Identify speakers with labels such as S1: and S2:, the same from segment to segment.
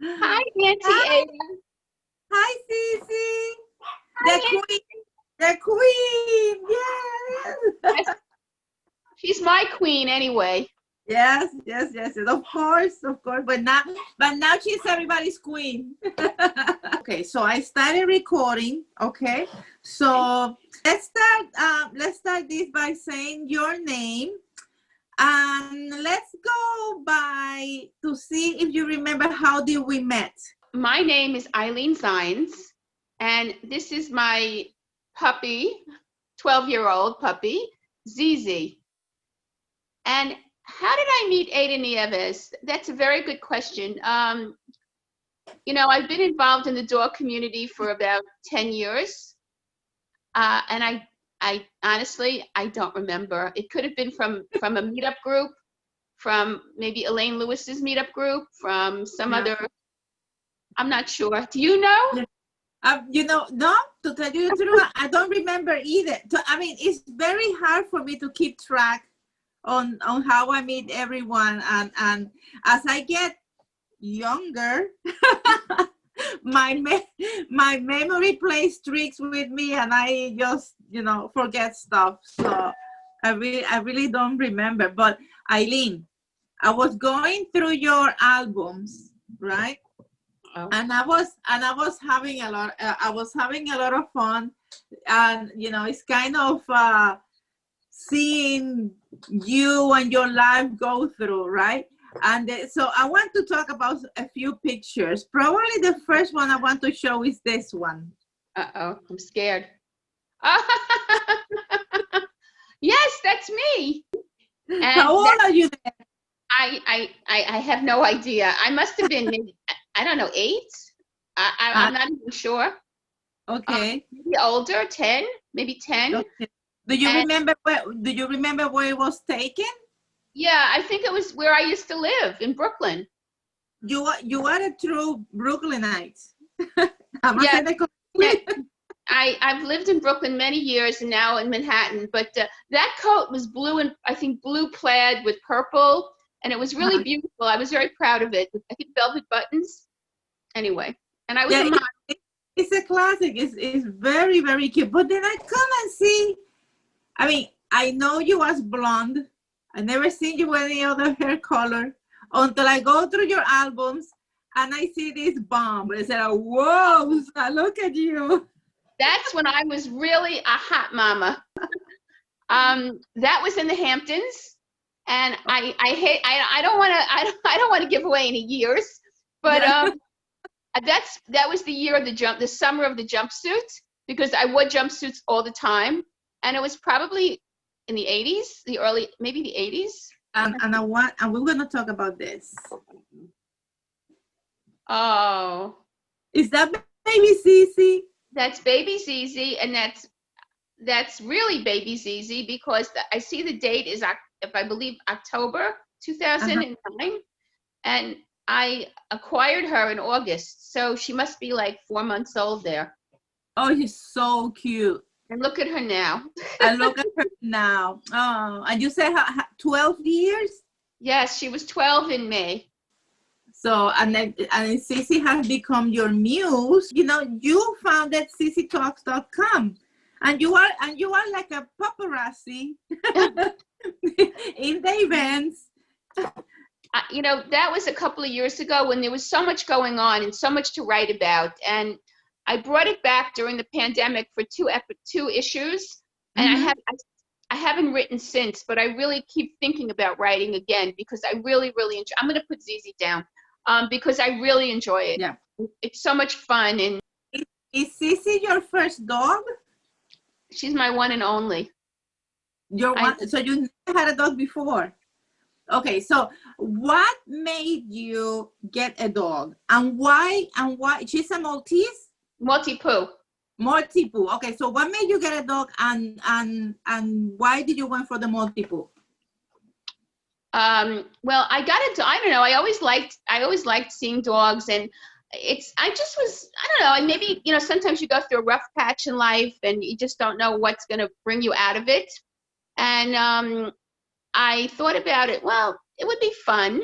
S1: Hi, Nancy
S2: Hi,
S1: A.
S2: hi, Cece.
S1: Hi,
S2: The queen, the queen. Yes.
S1: Nancy. She's my queen anyway.
S2: Yes. Of course. But now she's everybody's queen. Okay, so I started recording. Okay, so let's start. Let's start this by saying your name, and let's go by to see if you remember how did we met.
S1: My name is Ilene Zeins, and this is my puppy, 12-year-old puppy, Zizi. And how did I meet Ada Nieves? That's a very good question. I've been involved in the dog community for about 10 years, and I honestly, I don't remember. It could have been from a meetup group, from maybe Elaine Lewis's meetup group, from some
S2: Yeah.
S1: other. I'm not sure. Do you know?
S2: Yeah. No, to tell you the truth, I don't remember either. I mean, it's very hard for me to keep track on how I meet everyone, and as I get younger, my memory plays tricks with me, and I just forget stuff. So I really don't remember. But Eileen, I was going through your albums, right?
S1: Oh.
S2: And I was having a lot. I was having a lot of fun, and it's kind of seeing you and your life go through, right? And so I want to talk about a few pictures. Probably the first one I want to show is this one.
S1: Uh-oh, I'm scared. Yes, that's me. And
S2: How old are you then?
S1: I have no idea. I must have been maybe, I don't know, 8.
S2: Uh,
S1: I'm not even sure.
S2: okay.
S1: Maybe older, 10, maybe 10.
S2: Okay. Do you
S1: And
S2: remember where it was taken?
S1: yeah, I think it was where I used to live in Brooklyn.
S2: You are a true Brooklynite. Am I
S1: Yeah,
S2: saying that
S1: yeah.
S2: correctly?
S1: I've lived in Brooklyn many years and now in Manhattan, but that coat was blue, and I think blue plaid with purple, and it was really beautiful. I was very proud of it. I think velvet buttons. Anyway, and I was a
S2: Yeah,
S1: mom.
S2: it's a classic. It's very, very cute. But then I come and see. I mean, I know you as blonde. I never seen you with any other hair color until I go through your albums and I see this bomb. I said, "Whoa, look at you!"
S1: That's when I was really a hot mama. That was in the Hamptons, and I don't want to I don't want to give away any years, but
S2: Yeah,
S1: that was the year of the summer of the jumpsuit, because I wore jumpsuits all the time, and it was probably in the 80s, maybe the 80s.
S2: and we're gonna talk about this.
S1: Oh,
S2: Is that baby Cece?
S1: that's baby Zizi, and that's really baby Zizi, because I see the date is, if I believe, October
S2: Uh-huh.
S1: 2009, and I acquired her in August, so she must be like 4 months old there.
S2: Oh, he's so cute.
S1: And look at her now.
S2: I look at her now. Oh, and you said 12 years?
S1: Yes, she was 12 in May.
S2: So, and Cece has become your muse. You founded CCTalks.com, and you are like a paparazzi in the events.
S1: That was a couple of years ago when there was so much going on and so much to write about. And I brought it back during the pandemic for two issues. And
S2: Mhm.
S1: I haven't written since, but I really keep thinking about writing again, because I really, really enjoy. I'm going to put Zizi down, because I really enjoy it.
S2: Yeah.
S1: It's so much fun, and
S2: Is Cece your first dog?
S1: she's my one and only.
S2: Your
S1: I
S2: one. So you never had a dog before. Okay, so what made you get a dog, and why? And why she's a Maltese?
S1: multi-poo.
S2: Multiple. Okay, so what made you get a dog, and why did you went for the multiple?
S1: Well, I don't know. I always liked seeing dogs, and I just was, I don't know. Maybe, sometimes you go through a rough patch in life and you just don't know what's going to bring you out of it. And I thought about it. Well, it would be fun.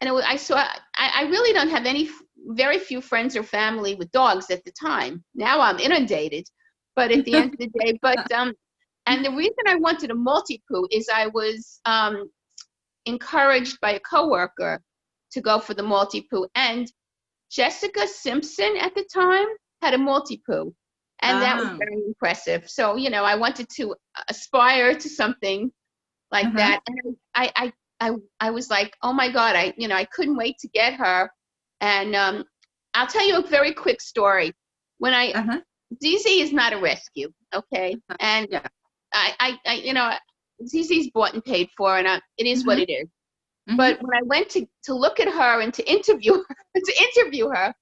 S1: And I really don't have any very few friends or family with dogs at the time. Now I'm inundated, but at the end of the day, and the reason I wanted a Maltipoo is I was encouraged by a coworker to go for the Maltipoo, and Jessica Simpson at the time had a Maltipoo, and that was very impressive. So, you know, I wanted to aspire to something like that, and I was like, oh my God, I couldn't wait to get her. And I'll tell you a very quick story. When ZZ is not a rescue, okay, and ZZ's bought and paid for, and it is what it is. But when I went to look at her and to interview her,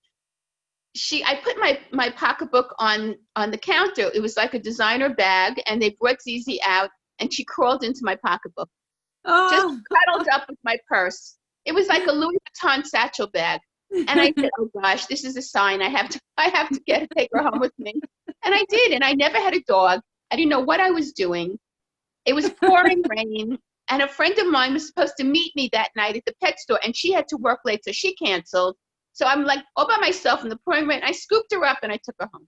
S1: I put my pocketbook on the counter. It was like a designer bag, and they brought ZZ out, and she crawled into my pocketbook, just cuddled up with my purse. It was like a Louis Vuitton satchel bag. And I said, oh gosh, this is a sign. I have to take her home with me. And I did. And I never had a dog. I didn't know what I was doing. It was pouring rain. And a friend of mine was supposed to meet me that night at the pet store, and she had to work late, so she canceled. So I'm like all by myself in the pouring rain. I scooped her up and I took her home.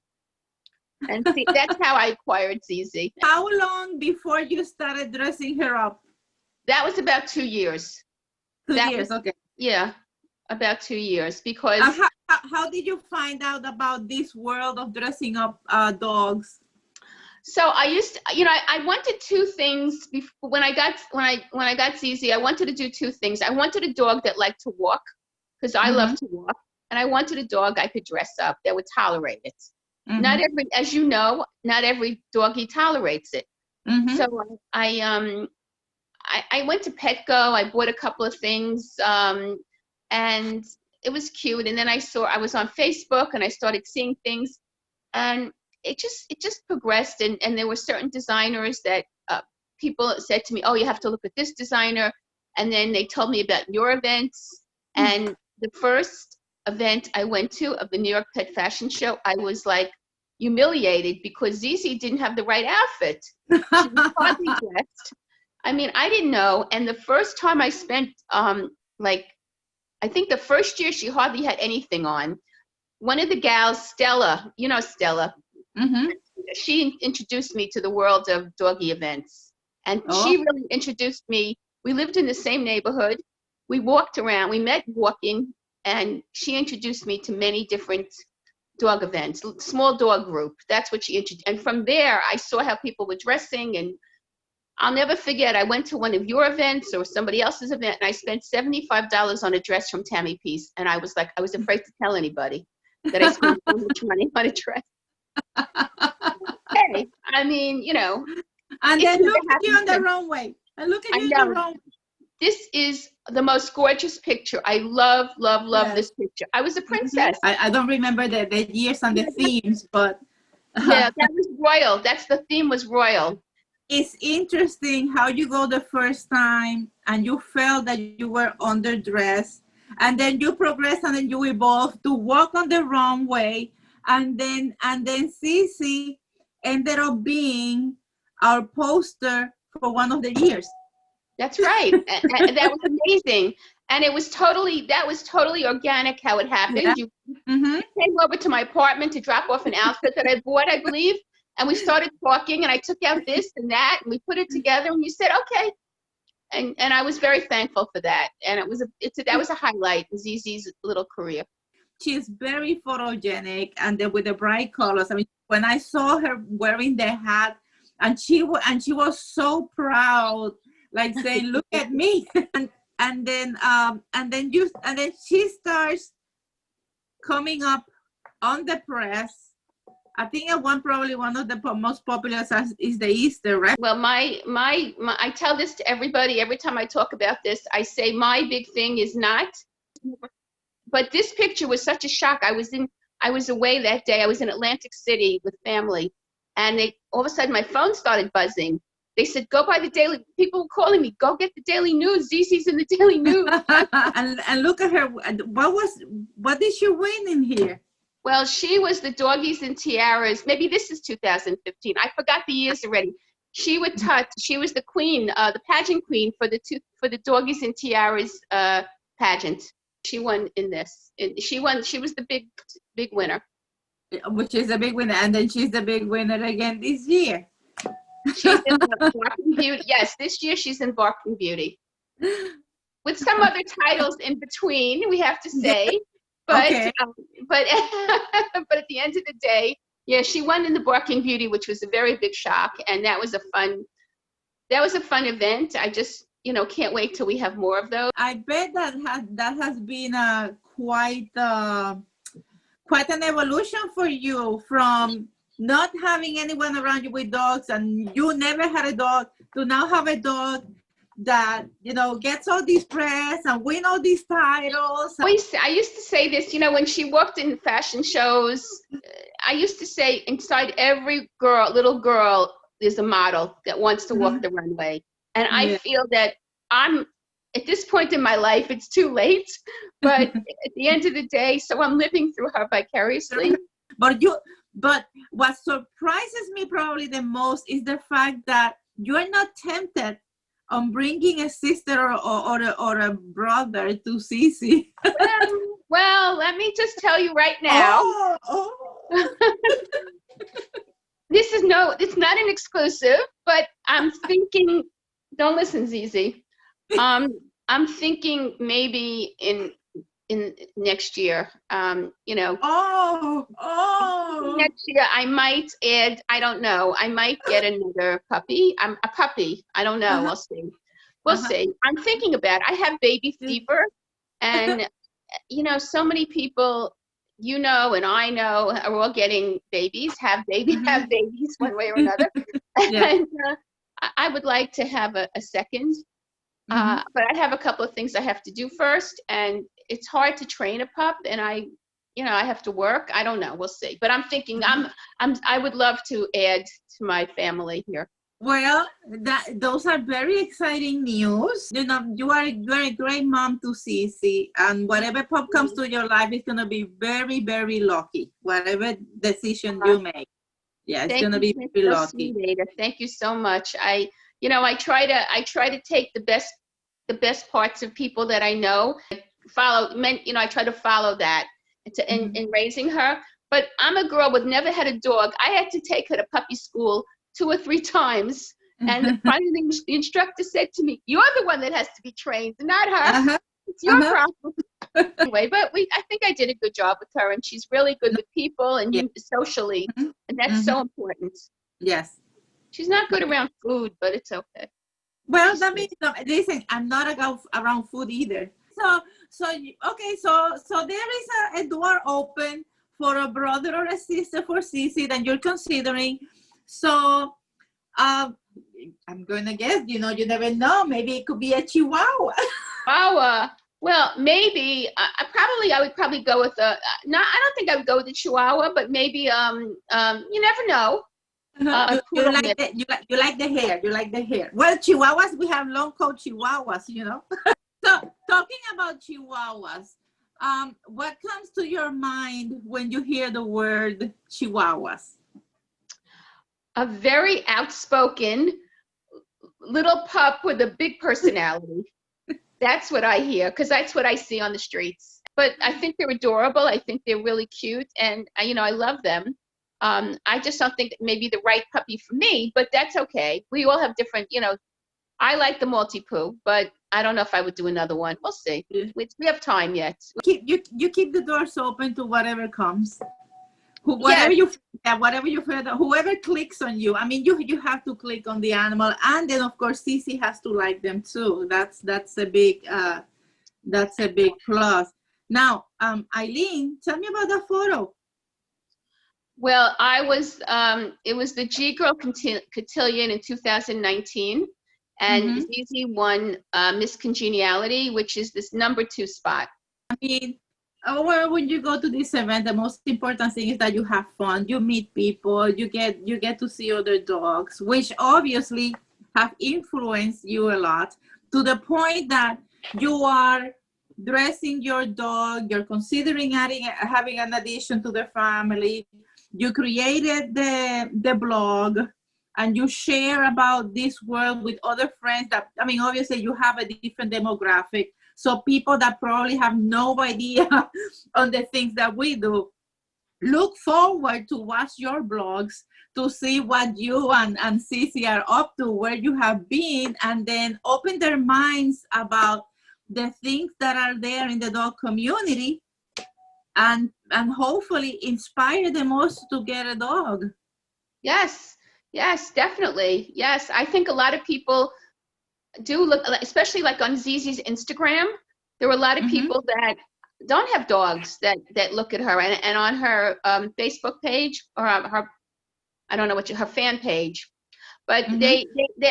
S1: And see, that's how I acquired ZZ.
S2: How long before you started dressing her up?
S1: That was about 2 years.
S2: 2 years, okay.
S1: Yeah, about 2 years, because...
S2: How did you find out about this world of dressing up dogs?
S1: So I used to, I wanted two things before, when I got ZZ. I wanted to do two things. I wanted a dog that liked to walk, because I love to walk, and I wanted a dog I could dress up that would tolerate it. Not every, as you know, not every doggy tolerates it. So I went to Petco. I bought a couple of things, and it was cute. And then I was on Facebook, and I started seeing things, and it just progressed. And there were certain designers that people said to me, oh, you have to look at this designer. And then they told me about your events. And the first event I went to of the New York Pet Fashion Show, I was like humiliated because ZZ didn't have the right outfit. She was hardly dressed. I mean, I didn't know. And the first time I spent, I think the first year she hardly had anything on. One of the gals, Stella, you know Stella, she introduced me to the world of doggy events. And she really introduced me. We lived in the same neighborhood. We walked around. We met walking, and she introduced me to many different dog events, small dog group. That's what she introduced. And from there, I saw how people were dressing, and I'll never forget, I went to one of your events or somebody else's event, and I spent $75 on a dress from Tammy Peace. And I was like, I was afraid to tell anybody that I spent so much money on a dress. Hey, I mean,
S2: And then look at you on the runway. And look at you on the runway.
S1: This is the most gorgeous picture. I love this picture. I was a princess.
S2: I don't remember the years and the themes, but...
S1: Yeah, that was royal. That's the theme was royal.
S2: It's interesting how you go the first time and you felt that you were underdressed, and then you progress and then you evolve to walk on the runway, and then Cece ended up being our poster for one of the years. That's
S1: right. And that was amazing. And that was totally organic how it happened.
S2: Yeah.
S1: You came over to my apartment to drop off an outfit that I bought, I believe. And we started talking, and I took out this and that, and we put it together, and you said, okay. And I was very thankful for that. And that was a highlight in ZZ's little career.
S2: She's very photogenic, and then with the bright colors. I mean, when I saw her wearing the hat, and she was so proud, like saying, "Look at me." And then she starts coming up on the press. I think probably one of the most popular is the Easter, right?
S1: Well, I tell this to everybody every time I talk about this. I say my big thing is not. But this picture was such a shock. I was away that day. I was in Atlantic City with family, and all of a sudden my phone started buzzing. They said, go by the Daily. People were calling me, go get the Daily News. ZZ's in the Daily News.
S2: and look at her. What did she win in here?
S1: Well, she was the Doggies and Tiaras. Maybe this is 2015. I forgot the years already. She was the queen, the pageant queen for the Doggies and Tiaras pageant. She won in this. She won. She was the big winner.
S2: Which is a big winner, and then she's the big winner again this year.
S1: She's in Barking Beauty. Yes, this year she's in Barking Beauty with some other titles in between. We have to say, but
S2: Okay.
S1: but but at the end of the day, yeah, she won in the Barking Beauty, which was a very big shock, and that was a fun event. I just can't wait till we have more of those.
S2: I bet that has been quite an evolution for you, from not having anyone around you with dogs, and you never had a dog, to now have a dog that gets all these press and win all these titles.
S1: I used to say this, when she walked in fashion shows, I used to say inside every little girl is a model that wants to walk the runway. And I feel that I'm at this point in my life, it's too late, but at the end of the day, so I'm living through her vicariously.
S2: But what surprises me probably the most is the fact that you're not tempted on bringing a sister or a brother to Cece.
S1: Well, let me just tell you right now. It's not an exclusive, but I'm thinking, don't listen, Zizi. I'm thinking maybe in next year, next year I might add, I don't know, I might get another puppy. A puppy. I don't know. We'll see. We'll see. I'm thinking about it. I have baby fever, and so many people, and I know, are all getting babies, have babies one way or another. And I would like to have a second. But I have a couple of things I have to do first, and it's hard to train a pup, and I have to work. I don't know. We'll see. But I'm thinking I would love to add to my family here.
S2: Well, those are very exciting news. You are a great mom to Cece, and whatever pup comes to your life is gonna be very, very lucky. Whatever decision you make, it's gonna be very lucky.
S1: Sweet, Ada. Thank you so much. I try to take the best parts of people that I know, I try to follow that in raising her. But I'm a girl with never had a dog. I had to take her to puppy school 2 or 3 times, and finally the instructor said to me, "You're the one that has to be trained, not her. It's your problem." Anyway, but I think I did a good job with her, and she's really good with people and socially, and that's so important.
S2: Yes.
S1: She's not good around food, but it's okay.
S2: Well, that means, listen, I'm not around food either. So there is a door open for a brother or a sister for Cece that you're considering. So I'm going to guess, you never know. Maybe it could be a Chihuahua.
S1: Chihuahua. Well, maybe I would probably go with I don't think I would go with the Chihuahua, but maybe you never know.
S2: You like the hair. You like the hair. Well, Chihuahuas, we have long coat Chihuahuas, So talking about Chihuahuas, what comes to your mind when you hear the word Chihuahuas?
S1: A very outspoken little pup with a big personality. That's what I hear, because that's what I see on the streets. But I think they're adorable. I think they're really cute, and I love them. I just don't think that maybe the right puppy for me, but that's okay. We all have different, I like the Maltipoo, but I don't know if I would do another one. We'll see. We have time yet.
S2: You keep the doors open to whatever comes. Whatever you feel, whoever clicks on you. I mean, you have to click on the animal, and then of course Cece has to like them too. That's a big plus. Now, Ilene, tell me about that photo.
S1: Well, it was the G Girl Cotillion in 2019, and Zizi won Miss Congeniality, which is this #2 spot.
S2: I mean, when you go to this event, the most important thing is that you have fun. You meet people. You get to see other dogs, which obviously have influenced you a lot, to the point that you are dressing your dog. You're considering having an addition to the family. You created the blog, and you share about this world with other friends. Obviously you have a different demographic, So people that probably have no idea on the things that we do, look forward to watch your blogs to see what you and Cici are up to, where you have been, and then open their minds about the things that are there in the dog community, and hopefully inspire them also to get a dog.
S1: Yes, yes, definitely. Yes, I think a lot of people do look, especially like on Zizi's Instagram. There are a lot of people that don't have dogs that look at her, and on her Facebook page, or her, I don't know what her fan page. But they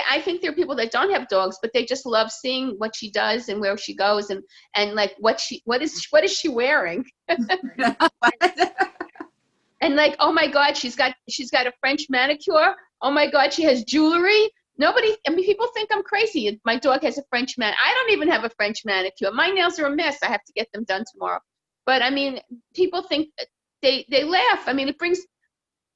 S1: I think there are people that don't have dogs, but they just love seeing what she does and where she goes, and like what is she wearing? And like, oh my God, she's got a French manicure. Oh my God, she has jewelry. Nobody, I mean, people think I'm crazy. My dog has a French I don't even have a French manicure. My nails are a mess. I have to get them done tomorrow. But I mean, people think, they laugh. I mean, it brings,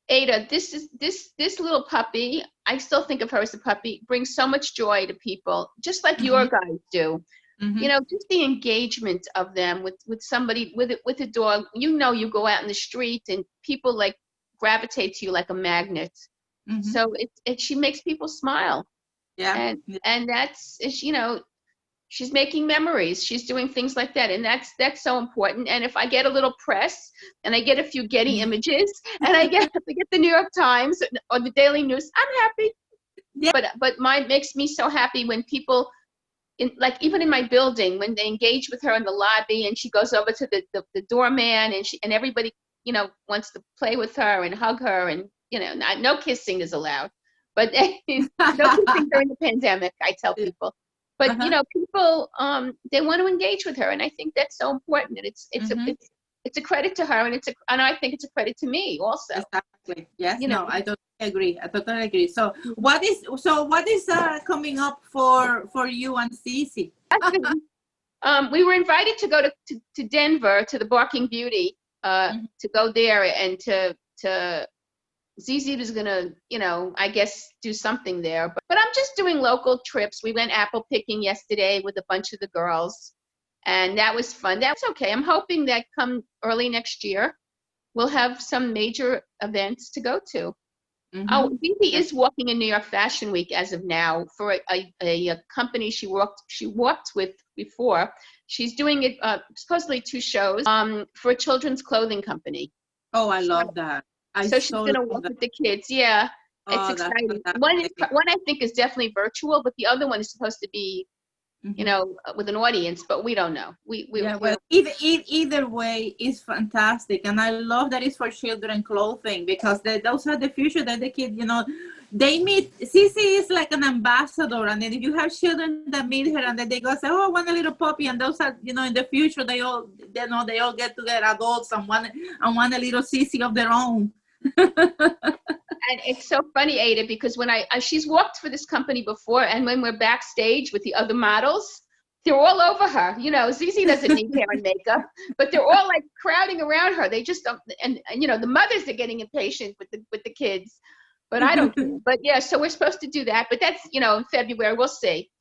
S1: Ada, this little puppy, I still think of her as a puppy, brings so much joy to people, just like your guys do. You know, just the engagement of them with somebody, with a dog. You know, you go out in the street and people like gravitate to you like a magnet. So she makes people smile.
S2: Yeah.
S1: And that's, you know, she's making memories. She's doing things like that, and that's so important. And if I get a little press, and I get a few Getty images, and I get the New York Times or the Daily News, I'm happy. Yeah. But mine makes me so happy when people, like even in my building, when they engage with her in the lobby, and she goes over to the doorman, and everybody, you know, wants to play with her and hug her, and you know, no kissing is allowed, but no kissing during the pandemic, I tell people. But you know, people they want to engage with her, and I think that's so important. And it's a credit to her, and I think it's a credit to me also.
S2: Exactly. Yes.
S1: You know?
S2: No, I totally agree. So what is coming up for you and Cici?
S1: We were invited to go to Denver to the Barking Beauty, to go there, and to Zizi was gonna, you know, I guess do something there, but I'm just doing local trips. We went apple picking yesterday with a bunch of the girls, and that was fun. That was okay. I'm hoping that come early next year, we'll have some major events to go to. Oh, Zizi is walking in New York Fashion Week as of now for a company she worked with before. She's doing it supposedly 2 shows for a children's clothing company.
S2: Oh, I love that.
S1: So she's going to work with the kids. Yeah, it's exciting. One I think is definitely virtual, but the other one is supposed to be, you know, with an audience, but we don't know.
S2: Well, either way is fantastic, and I love that it's for children clothing, because those are the future that the kids, you know, they meet. Cici is like an ambassador, and then if you have children that meet her and then they go say, "Oh, I want a little puppy," and those are, you know, in the future they all get to get adults and want a little Cici of their own.
S1: And it's so funny, Ada, because when she's walked for this company before, and when we're backstage with the other models, they're all over her. You know, Zizi doesn't need hair and makeup, but they're all like crowding around her. They just don't, and you know, the mothers are getting impatient with the kids, but I don't care. But yeah, so we're supposed to do that, but that's, you know, in February, we'll see.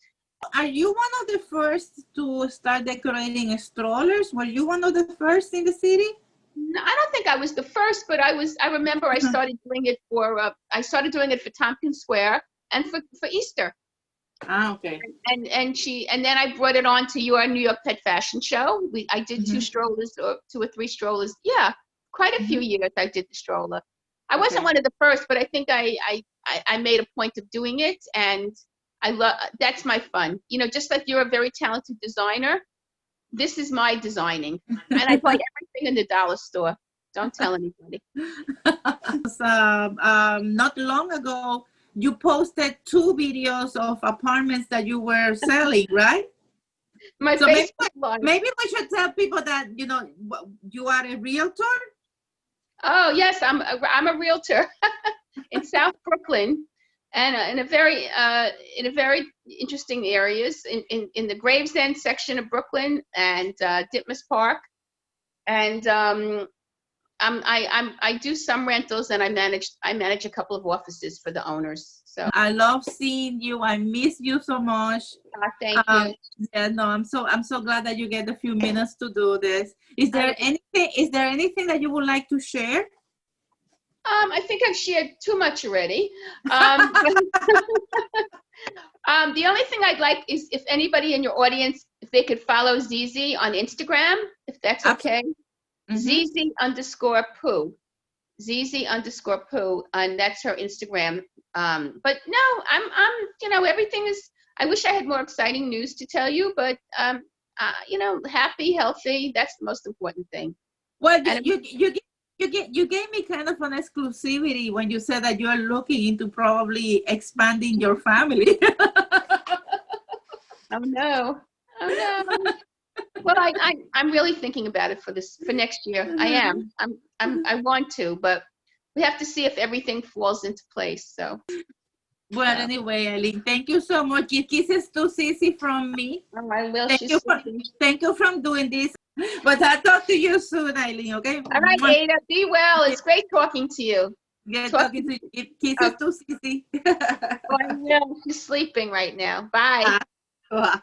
S2: Are you one of the first to start decorating strollers? Were you one of the first in the city?
S1: No, I don't think I was the first, but I remember I started doing it for Tompkins Square and for Easter.
S2: Ah, okay.
S1: And then I brought it on to your New York Pet Fashion Show. I did 2 strollers, or 2 or 3 strollers. Yeah, quite a few years I did the stroller. I wasn't one of the first, but I think I made a point of doing it, and that's my fun. You know, just like you're a very talented designer, this is my designing, and I buy everything in the dollar store. Don't tell anybody.
S2: Not long ago, you posted 2 videos of apartments that you were selling, right?
S1: So
S2: maybe we should tell people that, you know, you are a realtor.
S1: Oh yes, I'm a realtor in South Brooklyn, and in a very interesting areas in the Gravesend section of Brooklyn, and Ditmas Park, and I do some rentals, and I manage a couple of offices for the owners. So
S2: I love seeing you. I miss you so much.
S1: thank you.
S2: Yeah, no, I'm so glad that you get a few minutes to do this. Is there anything that you would like to share?
S1: I think I've shared too much already. The only thing I'd like is if anybody in your audience, if they could follow Zizi on Instagram, if that's okay. Zizi_Poo. Zizi_Poo, and that's her Instagram. But no, I'm everything is. I wish I had more exciting news to tell you, but happy, healthy. That's the most important thing.
S2: Well, you gave me kind of an exclusivity when you said that you are looking into probably expanding your family.
S1: Oh no. Well, I'm really thinking about it for next year. I am. I want to, but we have to see if everything falls into place. So.
S2: Well, anyway, Eileen, thank you so much. Kisses to Sissy from me.
S1: Oh, I will.
S2: Thank you for doing this. But I'll talk to you soon, Eileen, okay?
S1: All right, Ada, be well. It's great talking to you.
S2: Yeah, talking to you. Kisses to Sissy.
S1: Oh, I will. She's sleeping right now. Bye.
S2: Bye.